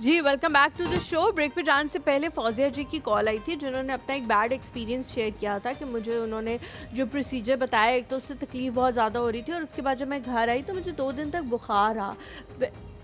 Ji welcome back to the show. Break पे जाने से पहले फौजिया जी की कॉल आई थी जिन्होंने अपना एक बैड एक्सपीरियंस शेयर किया था कि मुझे उन्होंने जो प्रोसीजर बताया, एक तो उससे तकलीफ बहुत ज़्यादा हो रही थी और उसके बाद जब मैं घर आई तो मुझे 2 दिन तक बुखार रहा।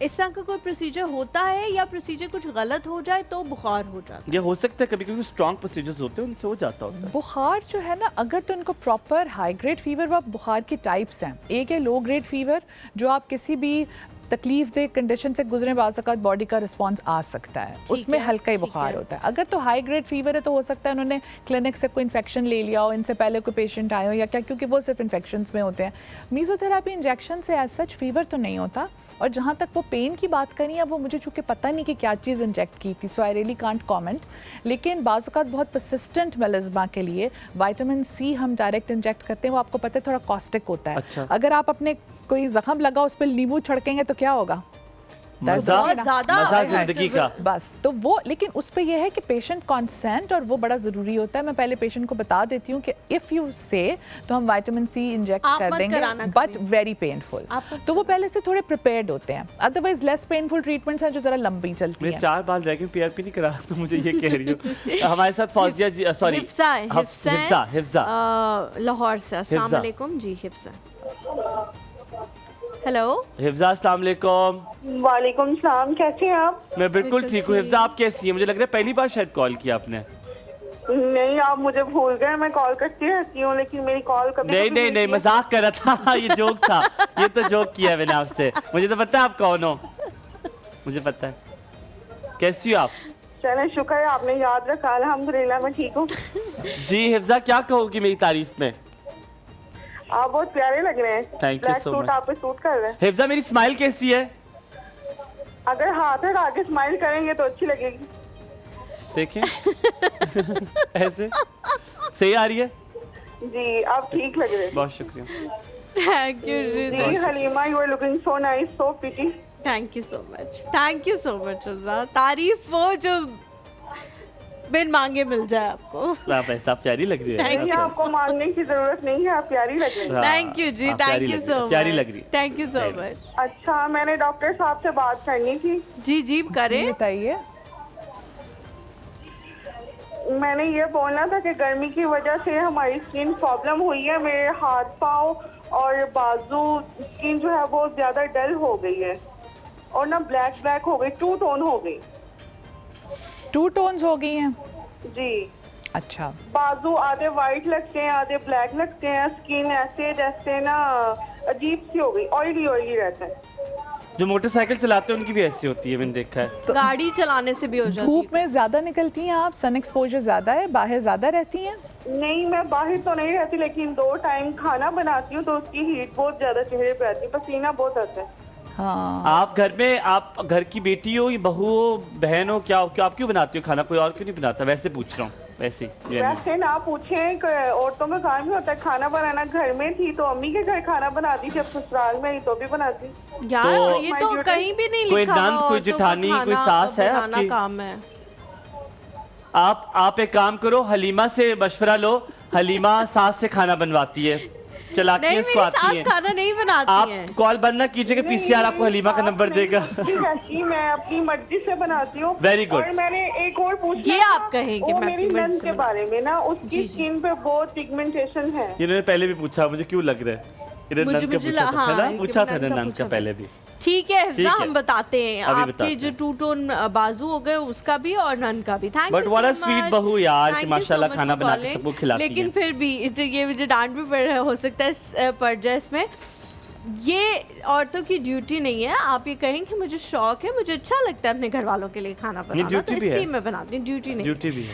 इस तरह का कोई प्रोसीजर होता है या प्रोसीजर कुछ गलत हो जाए तो बुखार हो जाता है? ये हो सकता है कभी कभी स्ट्रॉन्ग प्रोसीजर्स होते हैं उनसे हो जाता होता है। बुखार जो है ना, अगर तो उनको प्रॉपर हाई ग्रेड फीवर, वो बुखार की टाइप्स हैं। एक है लो ग्रेड फीवर, जो आप किसी भी तकलीफ दे कंडीशन से गुजरे बाज़ बॉडी का रिस्पांस आ सकता है, उसमें हल्का ही बुखार होता है। अगर तो हाई ग्रेड फीवर है तो हो सकता है उन्होंने क्लिनिक से कोई इन्फेक्शन ले लिया हो, इनसे पहले कोई पेशेंट आए हो या क्या, क्योंकि वो सिर्फ इन्फेक्शंस में होते हैं। मीज़ोथेरेपी इंजेक्शन से एज सच फीवर तो नहीं होता। और जहाँ तक वो पेन की बात करी है, वो मुझे चूँकि पता नहीं कि क्या चीज़ इंजेक्ट की थी, सो आई रियली कांट कमेंट। लेकिन बाज़ औक़ात बहुत परसिस्टेंट मेलिस्मा के लिए विटामिन सी हम डायरेक्ट इंजेक्ट करते हैं, वो आपको पता है थोड़ा कॉस्टिक होता है। अच्छा। अगर आप अपने कोई जख्म लगा उस पर नींबू छिड़केंगे तो क्या होगा? मजा जिंदगी का। बस तो वो, लेकिन उस पे ये है कि पेशेंट कंसेंट, और वो बड़ा ज़रूरी होता है। मैं पहले पेशेंट को बता देती हूँ कि इफ़ यू से तो हम विटामिन सी इंजेक्ट कर देंगे, बट वेरी पेनफुल। तो वो पहले से थोड़े प्रिपेयर्ड होते हैं। अदरवाइज लेस पेनफुल ट्रीटमेंट्स हैं जो ज़रा लंबी चलती हैं। 4 बार रह गए, पीआरपी नहीं करा तो मुझे ये कह रही हो। हमारे साथ फौजिया जी, सॉरी हिफ्सा लाहौर से। अस्सलाम वालेकुम जी हिफ्सा। हेलो हिफ्जा, अस्सलाम वालेकुम। वालेकुम सलाम, कैसे हैं आप? मैं बिल्कुल ठीक हूँ। हिफ्जा आप कैसी हैं? मुझे लग रहा है पहली बार शायद कॉल किया आपने। नहीं, आप मुझे भूल गए। मैं कॉल करती रहती हूँ लेकिन मेरी कॉल कभी नहीं मजाक कर रहा था। ये जोक था, ये तो जोक किया मैंने आपसे। मुझे तो पता है आप कौन हो, मुझे पता है। कैसी हो आप? चलें, शुक्र है आपने याद रखा। अल्हम्दुलिल्लाह मैं ठीक हूँ। जी हिफ्जा, क्या कहोगी मेरी तारीफ में? आप बहुत प्यारे लग रहे हैं। Thank you so much. आप पे सूट कर रहे हैं। हिफ्जा मेरी स्माइल कैसी है? अगर हाथ हटा के स्माइल करेंगे तो अच्छी लगेगी। देखें ऐसे सही आ रही है जी, आप ठीक लग रहे हैं। बहुत शुक्रिया। Thank you ji Halima, you are looking so nice, so pretty. Thank you so much, thank you so much Hifza. तारीफ वो जो बिन मांगे मिल जाए आपको। आप ऐसा प्यारी लग रही है। नहीं, आपको मांगने की जरूरत नहीं है, आप प्यारी लग रही हैं। Thank you ji, thank you so much. प्यारी लग रही है। Thank you so much. अच्छा, मैंने डॉक्टर साहब से बात करनी थी। जी जी करें। बताइए। मैंने ये बोलना था कि गर्मी की वजह से हमारी स्किन प्रॉब्लम हुई है। मेरे हाथ पाँव और बाजू स्किन जो है वो ज्यादा डल हो गई है और ना ब्लैक हो गई, 2 टोन हो गई। 2 टोन्स हो गई हैं जी। अच्छा। बाजू आधे वाइट लगते हैं, आधे ब्लैक लगते हैं। स्किन ऐसे जैसे ना अजीब सी हो गई, ऑयली रहता है। जो मोटरसाइकिल चलाते हैं उनकी भी ऐसी होती है, मैंने देखा है। तो गाड़ी चलाने से भी हो जाती है। धूप में ज्यादा निकलती हैं आप? सन एक्सपोजर ज्यादा है? बाहर ज्यादा रहती हैं? नहीं, मैं बाहर तो नहीं रहती, लेकिन 2 टाइम खाना बनाती हूँ तो उसकी हीट बहुत ज्यादा चेहरे पे आती है, पसीना बहुत आता है। हाँ। आप घर में, आप घर की बेटी हो, बहू हो, बहन हो, क्या आप क्यों बनाती हो खाना? कोई और क्यों नहीं बनाता? वैसे पूछ रहा हूँ। वैसे ना पूछें, औरतों का काम ही होता है खाना बनाना। घर में थी तो अम्मी के घर खाना बनाती, जब ससुराल में ही तो भी बनाती। यार तो ये तो कहीं भी नहीं कोई लिखा। नंद, कोई जेठानी, कोई सास है आपकी? काम है। आप एक काम करो, हलीमा से मशवरा लो। हलीमा सास से खाना बनवाती है, चलाकी नहीं, इसको आती है। मेरी सास खाना नहीं बनाती आप है। कॉल बंद ना कीजिए, पीसीआर आपको हलीमा का नंबर देगा। मैं अपनी मर्जी से बनाती हूँ। Very good. और मैंने एक और पूछा, ये आप कहेंगे वो मेरी नंद के बारे में ना, उसकी स्किन पे बहुत पिगमेंटेशन है। इन्होंने पहले भी पूछा, मुझे क्यों लग रहा है पूछा था नंद का पहले भी। ठीक है हिफ्जा, हम बताते हैं आपके जो 2 टोन बाजू हो गए उसका भी और नन का भी। Thank you. But what a sweet बहू यार, कि माशाल्लाह खाना बना के सबको खिलाती है। लेकिन फिर भी ये मुझे डांट भी हो सकता है पड़ जाए इसमें। ये औरतों की ड्यूटी नहीं है। आप ये कहें कि मुझे शौक है, मुझे अच्छा लगता है अपने घर वालों के लिए खाना बनाना, तो इसलिए मैं बनाती हूँ। ड्यूटी नहीं। ड्यूटी भी है।